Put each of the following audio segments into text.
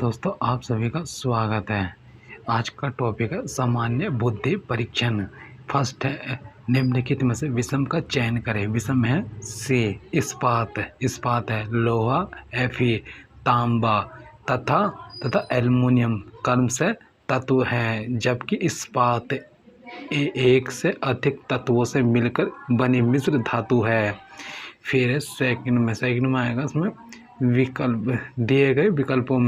दोस्तों आप सभी का स्वागत है। आज का टॉपिक है सामान्य बुद्धि परीक्षण। फर्स्ट है निम्नलिखित में से विषम का चयन करें। विषम है से इस्पात है लोहा, Fe तांबा तथा एल्युमिनियम कर्म से तत्व है, जबकि इस्पात एक से अधिक तत्वों से मिलकर बनी मिश्र धातु है। फिर सेकंड में आएगा इसमें विकल्प दिए गए विकल्पों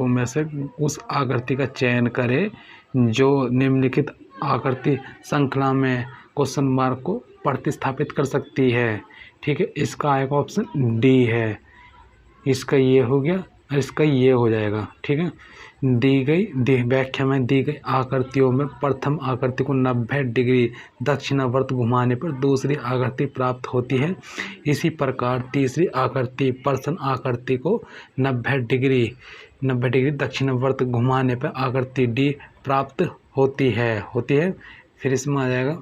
में से उस आकृति का चयन करें जो निम्नलिखित आकृति श्रृंखला में क्वेश्चन मार्क को प्रतिस्थापित कर सकती है। ठीक है, इसका आएगा ऑप्शन डी है। इसका ये हो गया और इसका ये हो जाएगा। ठीक है, व्याख्या में दी गई आकृतियों में प्रथम आकृति को 90 डिग्री दक्षिणावर्त घुमाने पर दूसरी आकृति प्राप्त होती है। इसी प्रकार तीसरी आकृति प्रश्न आकृति को 90 डिग्री दक्षिणावर्त घुमाने पर आकृति डी प्राप्त होती है। फिर इसमें आ जाएगा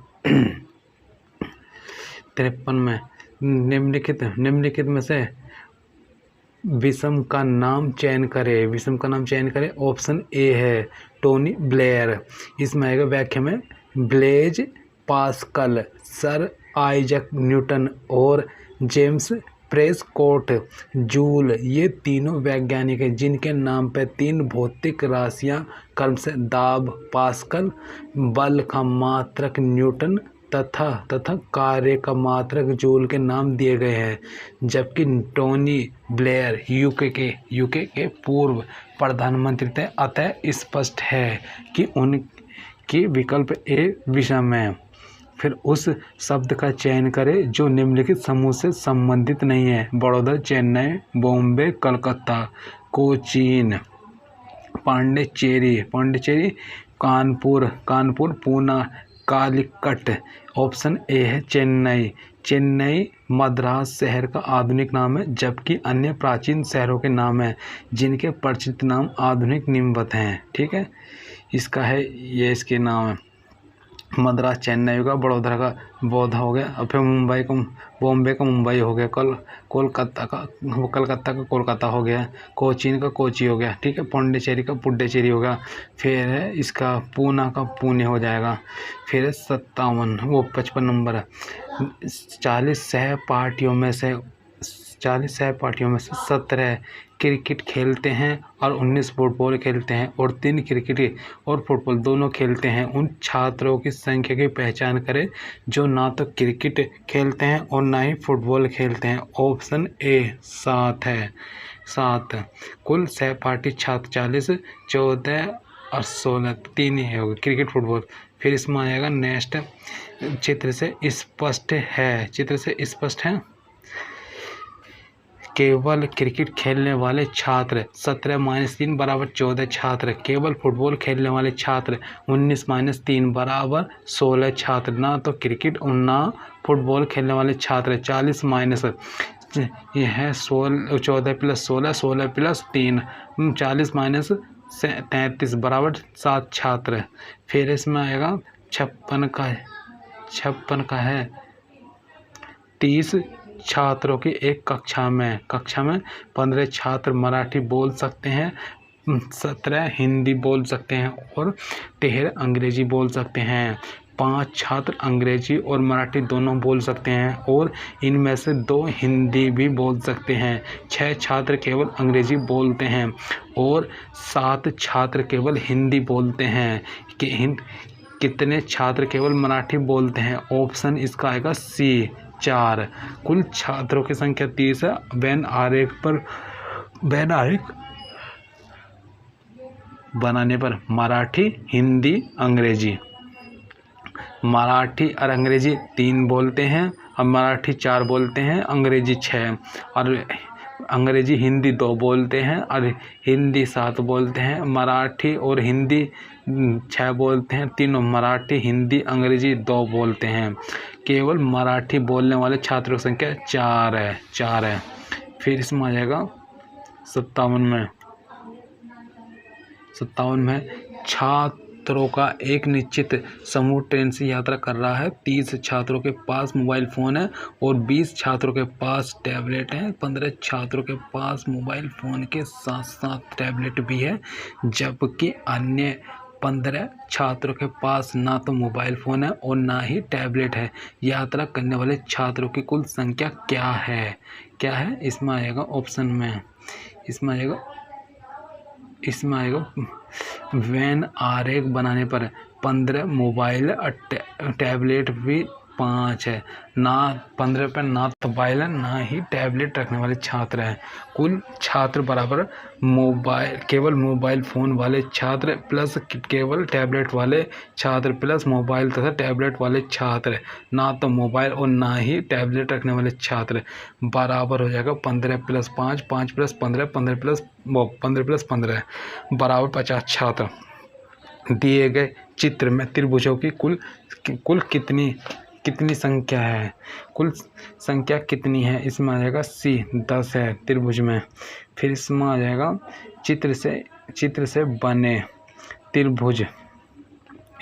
53 में निम्नलिखित में से विषम का नाम चयन करें। ऑप्शन ए है टोनी ब्लेयर। इसमें आएगा व्याख्या में Blaise Pascal, sir Isaac Newton और जेम्स प्रेस्कॉट जूल, ये तीनों वैज्ञानिक हैं जिनके नाम पर 3 भौतिक राशियां क्रम से दाब पास्कल, बल का मात्रक न्यूटन तथा कार्य का मात्रक जूल के नाम दिए गए हैं। जबकि टोनी ब्लेयर यूके के पूर्व प्रधानमंत्री थे, अतः स्पष्ट है कि उनकी विकल्प ए विषम है। फिर उस शब्द का चयन करें जो निम्नलिखित समूह से संबंधित नहीं है। बड़ौदा, चेन्नई, बॉम्बे, कलकत्ता, कोचीन, पांडिचेरी, कानपुर, पूना, कालीकट। ऑप्शन ए है चेन्नई मद्रास शहर का आधुनिक नाम है, जबकि अन्य प्राचीन शहरों के नाम हैं जिनके परिचित नाम आधुनिक निम्नवत हैं। ठीक है, इसका है ये इसके नाम है मद्रास चेन्नई का, बड़ौदा का बौद्धा हो गया, और फिर बॉम्बे का मुंबई हो गया, कलकत्ता का कोलकाता हो गया, कोचीन का कोची हो गया। ठीक है, पांडिचेरी का पुडुचेरी हो गया। फिर है इसका पूना का पुणे हो जाएगा। फिर 55 नंबर है 40 सहपाठियों में से 17 क्रिकेट खेलते हैं और 19 फुटबॉल खेलते हैं और 3 क्रिकेट और फुटबॉल दोनों खेलते हैं। उन छात्रों की संख्या की पहचान करें जो ना तो क्रिकेट खेलते हैं और ना ही फुटबॉल खेलते हैं। ऑप्शन ए 7 है। कुल सहपाठी छात्र 40, 14 और 16 3 ही होगा क्रिकेट फुटबॉल। फिर इसमें आएगा नेक्स्ट चित्र से स्पष्ट है केवल क्रिकेट खेलने वाले छात्र 17 - 3 = 14 छात्र। केवल फुटबॉल खेलने वाले छात्र 19 - 3 = 16 छात्र। ना तो क्रिकेट और ना फुटबॉल खेलने वाले छात्र 40 - यह है 14 + 16 16 + 3 40 - 33 = 7 छात्र। फिर इसमें आएगा 56 का है 30 छात्रों की एक कक्षा में 15 छात्र मराठी बोल सकते हैं, 17 हिंदी बोल सकते हैं और 13 अंग्रेजी बोल सकते हैं। 5 छात्र अंग्रेजी और मराठी दोनों बोल सकते हैं और इनमें से 2 हिंदी भी बोल सकते हैं। 6 छात्र केवल अंग्रेजी बोलते हैं और 7 छात्र केवल हिंदी बोलते हैं। कितने छात्र केवल मराठी बोलते हैं? ऑप्शन इसका आएगा सी 4। कुल छात्रों की संख्या 30 है। वेन आरेख बनाने पर मराठी, हिंदी, अंग्रेजी। मराठी और अंग्रेजी 3 बोलते हैं और मराठी 4 बोलते हैं, अंग्रेजी 6 और अंग्रेजी हिंदी 2 बोलते हैं और हिंदी 7 बोलते हैं। मराठी और हिंदी 6 बोलते हैं, तीनों मराठी, हिंदी, अंग्रेजी 2 बोलते हैं। केवल मराठी बोलने वाले छात्रों की संख्या 4 है। फिर इसमें आ जाएगा 57 में छात्रों का एक निश्चित समूह ट्रेन से यात्रा कर रहा है। 30 छात्रों के पास मोबाइल फ़ोन है और 20 छात्रों के पास टैबलेट है। 15 छात्रों के पास मोबाइल फ़ोन के साथ साथ टैबलेट भी है, जबकि अन्य 15 छात्रों के पास ना तो मोबाइल फ़ोन है और ना ही टैबलेट है। यात्रा करने वाले छात्रों की कुल संख्या क्या है? इसमें आएगा ऑप्शन में, इसमें आएगा वैन आरेख बनाने पर 15 मोबाइल टैबलेट भी 5 है। ना 15 पर ना तो मोबाइल है ना ही टैबलेट रखने वाले छात्र हैं। कुल छात्र बराबर केवल मोबाइल फ़ोन वाले छात्र प्लस केवल टैबलेट वाले छात्र प्लस मोबाइल तथा टैबलेट वाले छात्र, ना तो मोबाइल और ना ही टैबलेट रखने वाले छात्र, बराबर हो जाएगा 15 + 5, 5 + 15, 15 + 15 बराबर 50 छात्र। दिए गए चित्र में त्रिभुजों की कुल कितनी संख्या है? कुल संख्या कितनी है? इसमें आ जाएगा C 10 है त्रिभुज में। फिर इसमें आ जाएगा चित्र से बने त्रिभुज।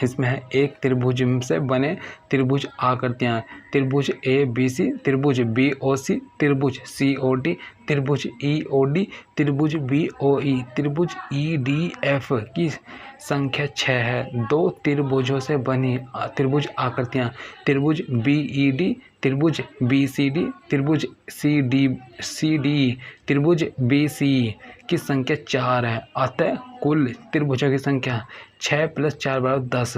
इसमें है एक त्रिभुज से बने त्रिभुज आकृतियाँ, त्रिभुज ABC, त्रिभुज BOC, त्रिभुज COD, त्रिभुज EOD, त्रिभुज BOE, त्रिभुज EDF की संख्या 6 है। 2 त्रिभुजों से बनी त्रिभुज आकृतियाँ, त्रिभुज BED, त्रिभुज BCD, त्रिभुज CDE, त्रिभुज BCE की संख्या 4 है। अतः कुल त्रिभुजों की संख्या 6 + 4 = 10।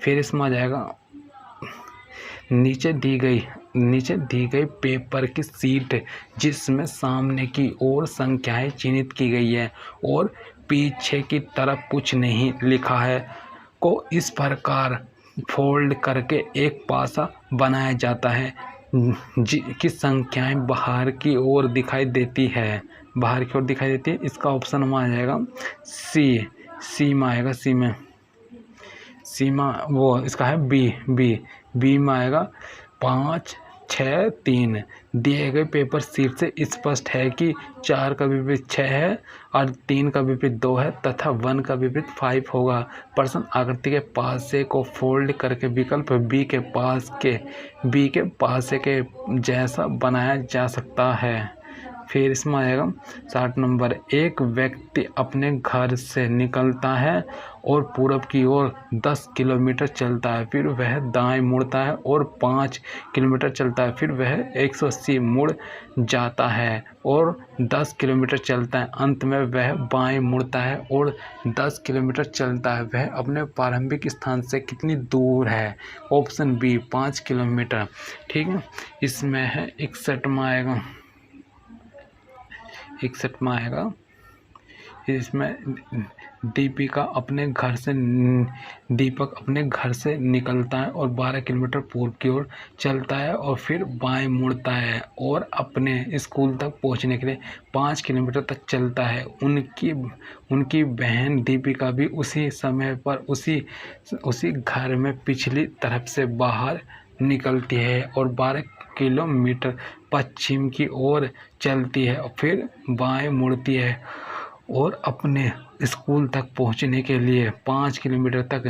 फिर इसमें आ जाएगा नीचे दी गई पेपर की सीट जिसमें सामने की ओर संख्याएं चिन्हित की गई है और पीछे की तरफ कुछ नहीं लिखा है को इस प्रकार फोल्ड करके एक पासा बनाया जाता है की संख्याएं बाहर की ओर दिखाई देती है। इसका ऑप्शन में आ जाएगा सी में आएगा। सी में वो इसका है बी में आएगा 5, 6, 3। दिए गए पेपर सीट से स्पष्ट है कि 4 का विपरीत 6 है और 3 का विपरीत 2 है तथा 1 का विपरीत 5 होगा। प्रश्न आकृति के पासे को फोल्ड करके विकल्प बी के पासे के जैसा बनाया जा सकता है। फिर इसमें आएगा 60 नंबर। एक व्यक्ति अपने घर से निकलता है और पूरब की ओर 10 किलोमीटर चलता है, फिर वह दाएं मुड़ता है और 5 किलोमीटर चलता है, फिर वह 180 मुड़ जाता है और 10 किलोमीटर चलता है। अंत में वह बाएं मुड़ता है और 10 किलोमीटर चलता है। वह अपने प्रारंभिक स्थान से कितनी दूर है? Option b 5 kilometre. ठीक है, इसमें है 61 में आएगा। इसमें दीपक अपने घर से निकलता है और 12 किलोमीटर पूर्व की ओर चलता है और फिर बाएं मुड़ता है और अपने स्कूल तक पहुंचने के लिए 5 किलोमीटर तक चलता है। उनकी बहन दीपिका भी उसी समय पर उसी घर में पिछली तरफ से बाहर निकलती है और 12 किलोमीटर पश्चिम की ओर चलती है और फिर बाएं मुड़ती है और अपने स्कूल तक पहुंचने के लिए 5 किलोमीटर तक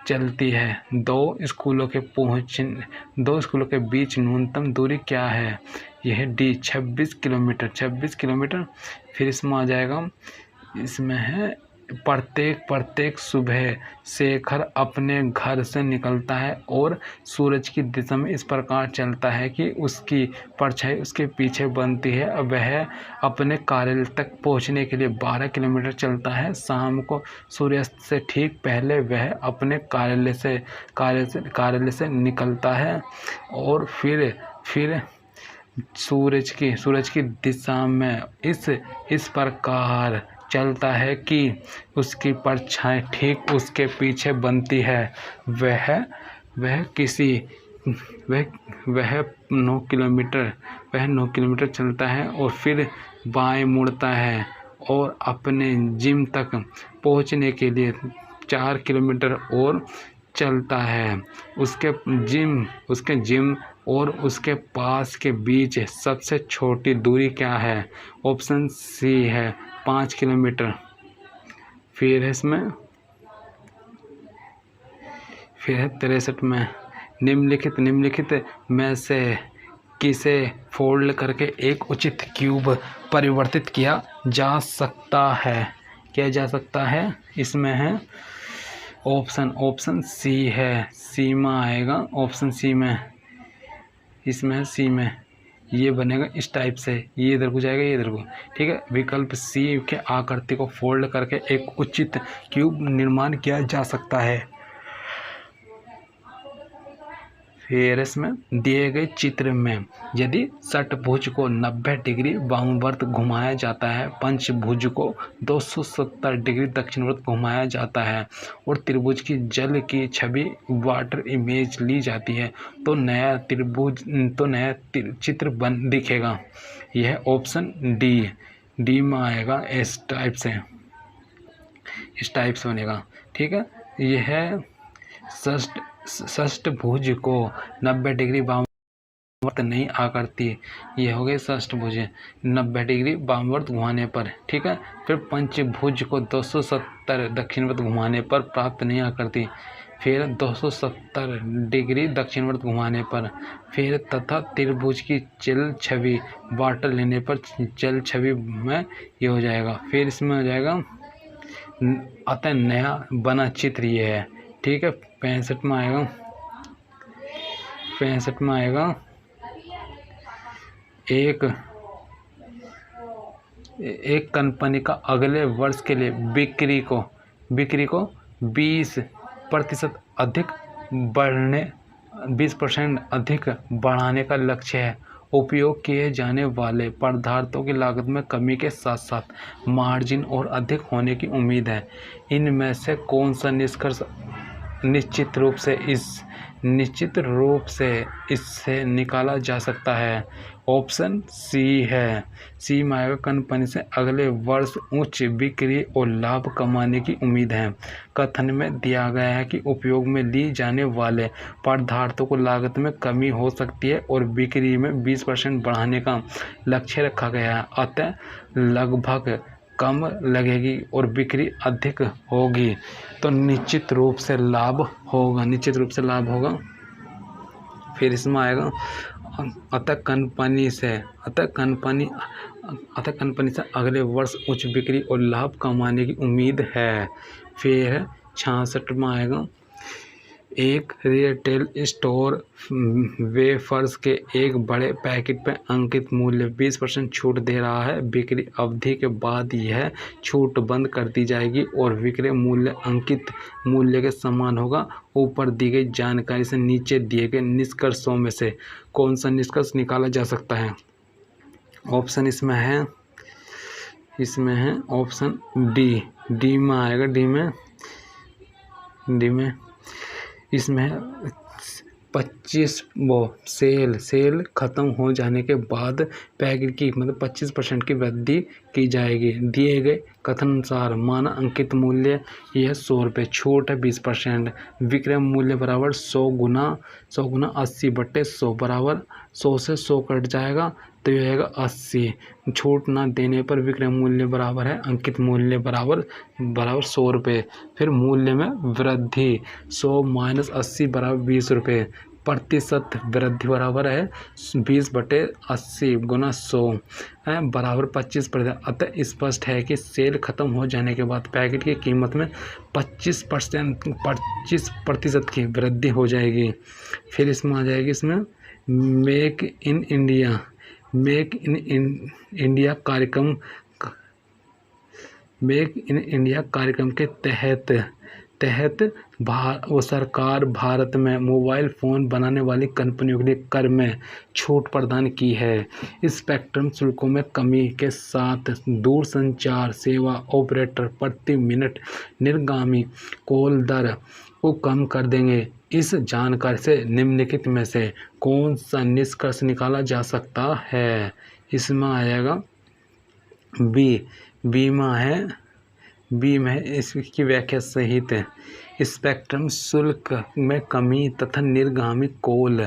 चलती है। दो स्कूलों के बीच न्यूनतम दूरी क्या है? यह डी 26 किलोमीटर। फिर इसमें आ जाएगा, इसमें है प्रत्येक सुबह शेखर अपने घर से निकलता है और सूरज की दिशा में इस प्रकार चलता है कि उसकी परछाई उसके पीछे बनती है। वह अपने कार्यालय तक पहुंचने के लिए 12 किलोमीटर चलता है। शाम को सूर्यास्त से ठीक पहले वह अपने कार्यालय से निकलता है और फिर सूरज की दिशा में इस प्रकार चलता है कि उसकी परछाई ठीक उसके पीछे बनती है। वह 9 किलोमीटर चलता है और फिर बाएं मुड़ता है और अपने जिम तक पहुंचने के लिए 4 किलोमीटर और चलता है। उसके जिम और उसके पास के बीच सबसे छोटी दूरी क्या है? ऑप्शन सी है 5 किलोमीटर। फिर इसमें फिर है 63 में, निम्नलिखित में से किसे फोल्ड करके एक उचित क्यूब परिवर्तित किया जा सकता है। इसमें है ऑप्शन सी है, सी में आएगा ऑप्शन सी में, इसमें है सी में, ये बनेगा इस टाइप से, ये इधर को जाएगा, ये इधर को, ठीक है। विकल्प सी के आकृति को फोल्ड करके एक उचित क्यूब निर्माण किया जा सकता है। फिर इसमें दिए गए चित्र में यदि षटभुज को 90 डिग्री वामवर्त घुमाया जाता है, पंचभुज को 270 डिग्री दक्षिणवर्त घुमाया जाता है और त्रिभुज की जल की छवि वाटर इमेज ली जाती है, तो नया चित्र बन दिखेगा। यह ऑप्शन डी में आएगा, इस टाइप से बनेगा, ठीक है। यह षष्ठभुज को 90 डिग्री वामवर्त नहीं आकृति, ये हो गई षष्ठभुज 90 डिग्री वामवर्त घुमाने पर, ठीक है। फिर पंचभुज को 270 दक्षिणवर्त घुमाने पर प्राप्त नहीं आकृति, फिर 270 डिग्री दक्षिणवर्त घुमाने पर, फिर तथा त्रिभुज की जल छवि वाटर लेने पर जल छवि में ये हो जाएगा। फिर इसमें हो जाएगा अतः नया बना चित्र ये है, ठीक है। 65 में आएगा एक कंपनी का अगले वर्ष के लिए बिक्री को 20% अधिक बढ़ाने का लक्ष्य है। उपयोग किए जाने वाले पदार्थों की लागत में कमी के साथ साथ मार्जिन और अधिक होने की उम्मीद है। इनमें से कौन सा निष्कर्ष निश्चित रूप से इससे निकाला जा सकता है? ऑप्शन सी है, सी में आएगा कंपनी से अगले वर्ष उच्च बिक्री और लाभ कमाने की उम्मीद है। कथन में दिया गया है कि उपयोग में ली जाने वाले पदार्थों को लागत में कमी हो सकती है और बिक्री में 20% बढ़ाने का लक्ष्य रखा गया है, अतः लगभग कम लगेगी और बिक्री अधिक होगी, तो निश्चित रूप से लाभ होगा। फिर इसमें आएगा अतः कंपनी से अगले वर्ष उच्च बिक्री और लाभ कमाने की उम्मीद है। फिर 66 में आएगा एक रिटेल स्टोर वेफर्स के एक बड़े पैकेट पर अंकित मूल्य 20% छूट दे रहा है। बिक्री अवधि के बाद यह छूट बंद कर दी जाएगी और विक्रय मूल्य अंकित मूल्य के समान होगा। ऊपर दी गई जानकारी से नीचे दिए गए निष्कर्षों में से कौन सा निष्कर्ष निकाला जा सकता है? ऑप्शन इसमें है ऑप्शन डी में आएगा। डी में इसमें 25 सेल खत्म हो जाने के बाद पैकेट की कीमत 25% की वृद्धि की जाएगी। दिए गए कथन अनुसार माना अंकित मूल्य यह 100 रुपये, छूट है 20%, विक्रय मूल्य बराबर 100 गुना 80/100 बराबर 100 से 100 कट जाएगा तो यह आएगा 80। छूट ना देने पर विक्रय मूल्य बराबर है अंकित मूल्य बराबर 100 रुपये। फिर मूल्य में वृद्धि 100 - 80 बराबर 20 रुपये, प्रतिशत वृद्धि बराबर है 20/80 गुना 100 बराबर 25%। अतः स्पष्ट है कि सेल खत्म हो जाने के बाद पैकेट की कीमत में 25% की वृद्धि हो जाएगी। फिर इसमें आ जाएगी मेक इन इंडिया कार्यक्रम के तहत सरकार भारत में मोबाइल फ़ोन बनाने वाली कंपनियों के लिए कर में छूट प्रदान की है। स्पेक्ट्रम शुल्कों में कमी के साथ दूरसंचार सेवा ऑपरेटर प्रति मिनट निर्गामी कॉल दर को कम कर देंगे। इस जानकारी से निम्नलिखित में से कौन सा निष्कर्ष निकाला जा सकता है? इसमें आएगा बी में इसकी व्याख्या सहित स्पेक्ट्रम शुल्क में कमी तथा निर्गामी कॉल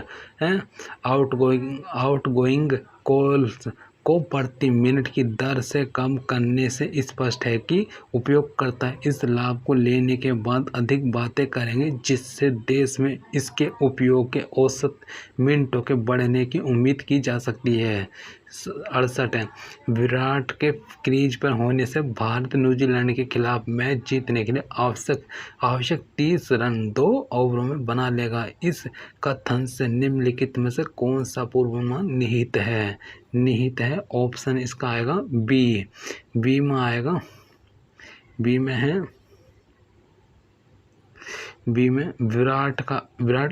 आउटगोइंग कॉल्स को प्रति मिनट की दर से कम करने से स्पष्ट है कि उपयोगकर्ता इस लाभ को लेने के बाद अधिक बातें करेंगे, जिससे देश में इसके उपयोग के औसत मिनटों के बढ़ने की उम्मीद की जा सकती है। 68 है। विराट के क्रीज पर होने से भारत न्यूजीलैंड के खिलाफ मैच जीतने के लिए आवश्यक 30 रन 2 ओवरों में बना लेगा। इस कथन से निम्नलिखित में से कौन सा पूर्वानुमान निहित है? ऑप्शन इसका आएगा बी में आएगा, बी में है, बी में विराट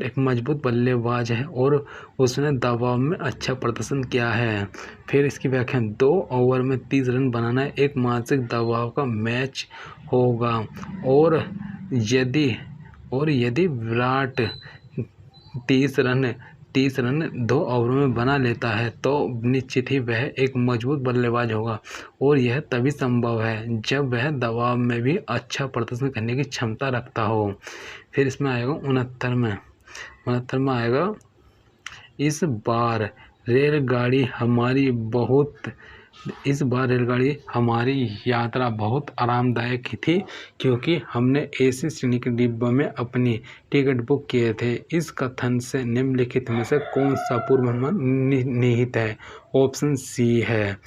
एक मजबूत बल्लेबाज है और उसने दबाव में अच्छा प्रदर्शन किया है। फिर इसकी व्याख्या 2 ओवर में 30 रन बनाना एक मानसिक दबाव का मैच होगा और यदि विराट 30 रन 2 ओवरों में बना लेता है तो निश्चित ही वह एक मजबूत बल्लेबाज होगा और यह तभी संभव है जब वह दबाव में भी अच्छा प्रदर्शन करने की क्षमता रखता हो। फिर इसमें आएगा 69 में आएगा, इस बार रेलगाड़ी हमारी यात्रा बहुत आरामदायक थी क्योंकि हमने एसी श्रेणी के डिब्बों में अपनी टिकट बुक किए थे। इस कथन से निम्नलिखित में से कौन सा पूर्वानुमान निहित है? ऑप्शन सी है।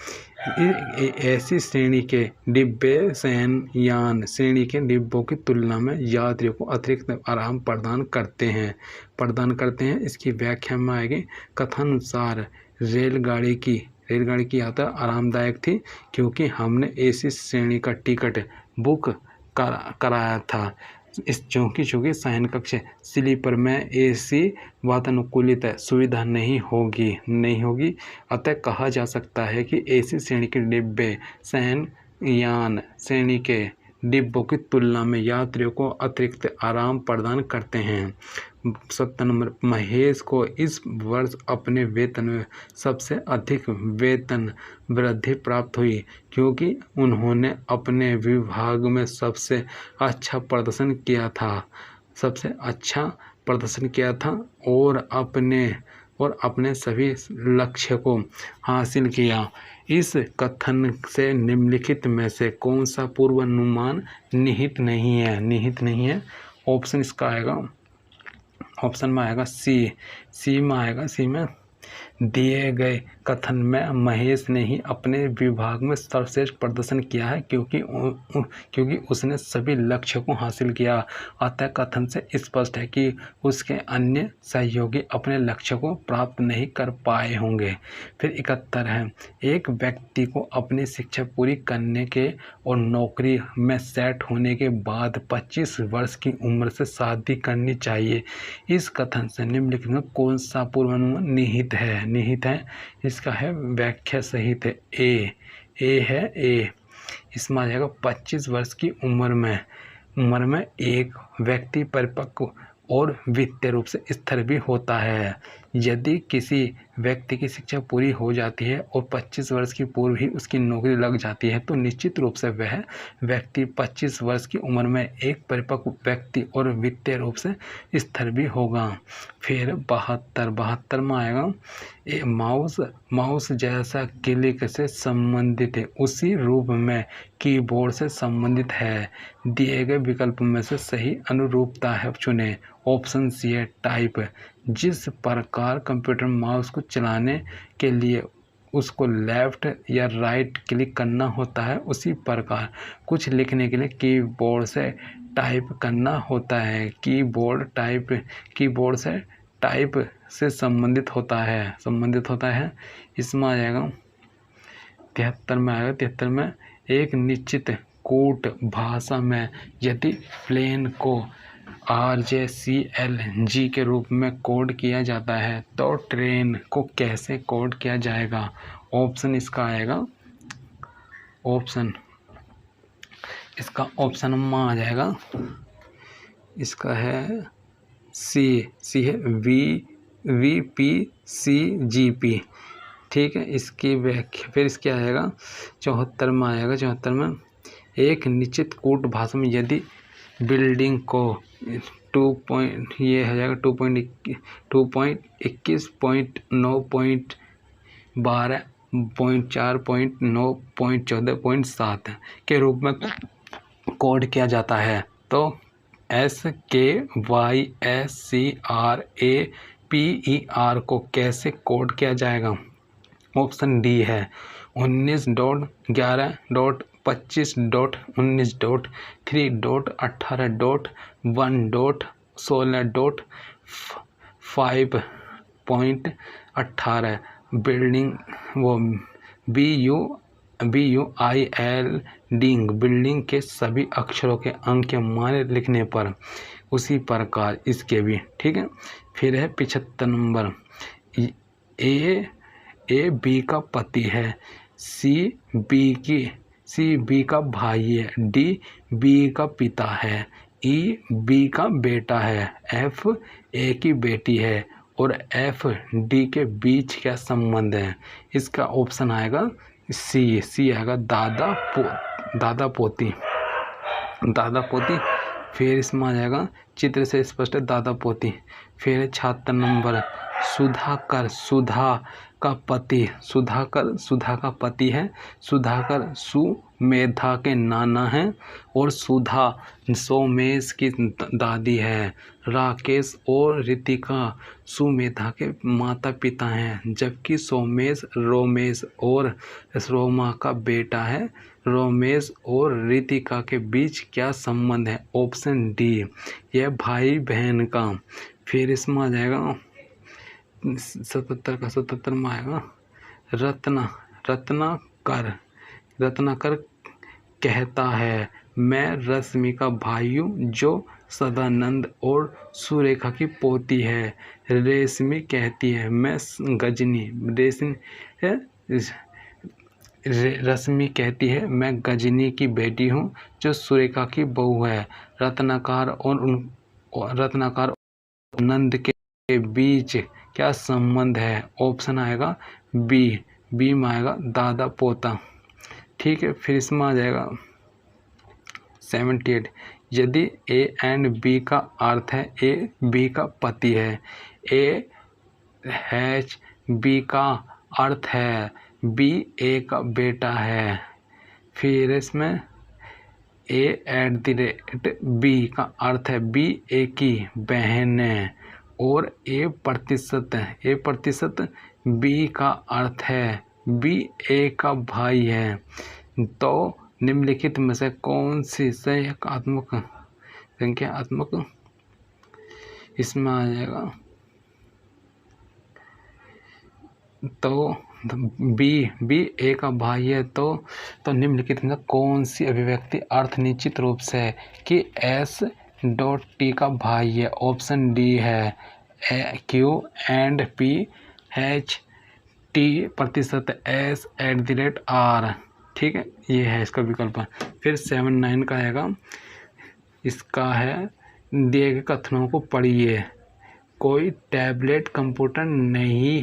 एसी श्रेणी के डिब्बे शयनयान श्रेणी के डिब्बों की तुलना में यात्रियों को अतिरिक्त आराम प्रदान करते हैं। इसकी व्याख्या में आएगी, कथनानुसार रेलगाड़ी की यात्रा आरामदायक थी क्योंकि हमने एसी श्रेणी का टिकट बुक कराया था। चूँकि शयन कक्ष स्लीपर में एसी वातानुकूलित सुविधा नहीं होगी, अतः कहा जा सकता है कि एसी श्रेणी के डिब्बे शयनयान श्रेणी के डिब्बों की तुलना में यात्रियों को अतिरिक्त आराम प्रदान करते हैं। 70 नंबर, महेश को इस वर्ष अपने वेतन में सबसे अधिक वेतन वृद्धि प्राप्त हुई क्योंकि उन्होंने अपने विभाग में सबसे अच्छा प्रदर्शन किया था और अपने सभी लक्ष्य को हासिल किया। इस कथन से निम्नलिखित में से कौन सा पूर्वानुमान निहित नहीं है? ऑप्शन इसका आएगा, ऑप्शन में आएगा सी में दिए गए कथन में महेश ने ही अपने विभाग में सर्वश्रेष्ठ प्रदर्शन किया है क्योंकि उसने सभी लक्ष्यों को हासिल किया। अतः कथन से स्पष्ट है कि उसके अन्य सहयोगी अपने लक्ष्य को प्राप्त नहीं कर पाए होंगे। फिर 71 है, एक व्यक्ति को अपनी शिक्षा पूरी करने के और नौकरी में सेट होने के बाद 25 वर्ष की उम्र से शादी करनी चाहिए। इस कथन से निम्नलिखित में कौन सा पूर्वानुमान निहित है? इसका है व्याख्या सहित है ए। इसमें आ जाएगा 25 वर्ष की उम्र में एक व्यक्ति परिपक्व और वित्तीय रूप से स्थिर भी होता है। यदि किसी व्यक्ति की शिक्षा पूरी हो जाती है और 25 वर्ष की पूर्व ही उसकी नौकरी लग जाती है तो निश्चित रूप से वह व्यक्ति 25 वर्ष की उम्र में एक परिपक्व व्यक्ति और वित्तीय रूप से स्थिर भी होगा। फिर 72 में आएगा, माउस जैसा क्लिक से संबंधित है, उसी रूप में कीबोर्ड से संबंधित है। दिए गए विकल्प में से सही अनुरूपता है चुनें। ऑप्शन सी है टाइप। जिस प्रकार कंप्यूटर माउस को चलाने के लिए उसको लेफ्ट या राइट क्लिक करना होता है, उसी प्रकार कुछ लिखने के लिए कीबोर्ड से टाइप करना होता है। कीबोर्ड से टाइप से संबंधित होता है। इसमें आ जाएगा 73 में एक निश्चित कोड भाषा में यदि प्लेन को RJCLG के रूप में कोड किया जाता है तो ट्रेन को कैसे कोड किया जाएगा? ऑप्शन इसका आएगा, ऑप्शन में आ जाएगा, इसका है सी है VPCGP। ठीक है, इसकी व्याख्या फिर इसके आएगा 74 में आएगा। 74 में एक निश्चित कोड भाषा में यदि बिल्डिंग को 2.21.9.12 0.4.9.14.7 के रूप में कोड किया जाता है। तो SKYSCRAPER को कैसे कोड किया जाएगा? ऑप्शन डी है 19.11.25.19.3.18.16.5.18 बिल्डिंग वो BUIL बिल्डिंग के सभी अक्षरों के अंक के मान लिखने पर। उसी प्रकार इसके भी, ठीक है। फिर है 75 नंबर, ए बी का पति है, सी बी का भाई है, डी बी का पिता है, ई बी का बेटा है, एफ ए की बेटी है और एफ डी के बीच क्या संबंध है? इसका ऑप्शन आएगा सी आएगा दादा पोती। फिर इसमें आ जाएगा चित्र से स्पष्ट है दादा पोती। फिर है 76 नंबर, सुधा का पति है, सुधाकर सुमेधा के नाना है और सुधा सोमेश की दादी है। राकेश और रितिका सुमेधा के माता पिता हैं, जबकि सोमेश रोमेश और रोमा का बेटा है। रोमेश और रितिका के बीच क्या संबंध है? ऑप्शन डी, यह भाई बहन का। फिर इसमें आ जाएगा 77 में आएगा रत्नाकर कहता है मैं रश्मि का भाई हूँ जो सदानंद और सुरेखा की पोती है। रेशमी कहती है मैं गजनी रश्मि कहती है मैं गजनी की बेटी हूँ जो सुरेखा की बहू है। रत्नाकर और नंद के बीच क्या संबंध है? ऑप्शन आएगा बी में आएगा दादा पोता, ठीक है। फिर इसमें आ जाएगा 78, यदि ए एंड बी का अर्थ है ए बी का पति है, ए एच बी का अर्थ है बी ए का बेटा है। फिर इसमें A@ बी का अर्थ है बी ए की बहन है और A% बी का अर्थ है बी ए का भाई है। तो निम्नलिखित में से कौन सी संख्यात्मक इसमें आ जाएगा? तो बी ए का भाई है। तो निम्नलिखित में कौन सी अभिव्यक्ति अर्थ निश्चित रूप से है कि S.T का भाई है? ऑप्शन डी है Q&P(H)T%S@R, ठीक है, ये है इसका विकल्प। फिर 79 का आएगा, इसका है दिए गए कथनों को पढ़िए। कोई टैबलेट कंप्यूटर नहीं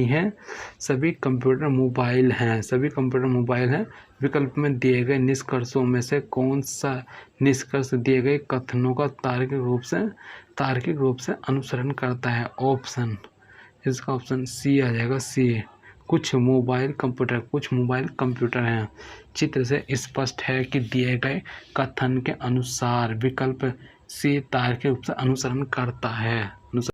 है, सभी कंप्यूटर मोबाइल हैं। विकल्प में दिए गए निष्कर्षों में से कौन सा निष्कर्ष दिए गए कथनों का तार्किक रूप से अनुसरण करता है? इसका ऑप्शन सी आ जाएगा, सी। कुछ मोबाइल कंप्यूटर हैं। चित्र से स्पष्ट है कि दिए गए कथन के अनुसार विकल्प सी तार्किक रूप से अनुसरण करता है।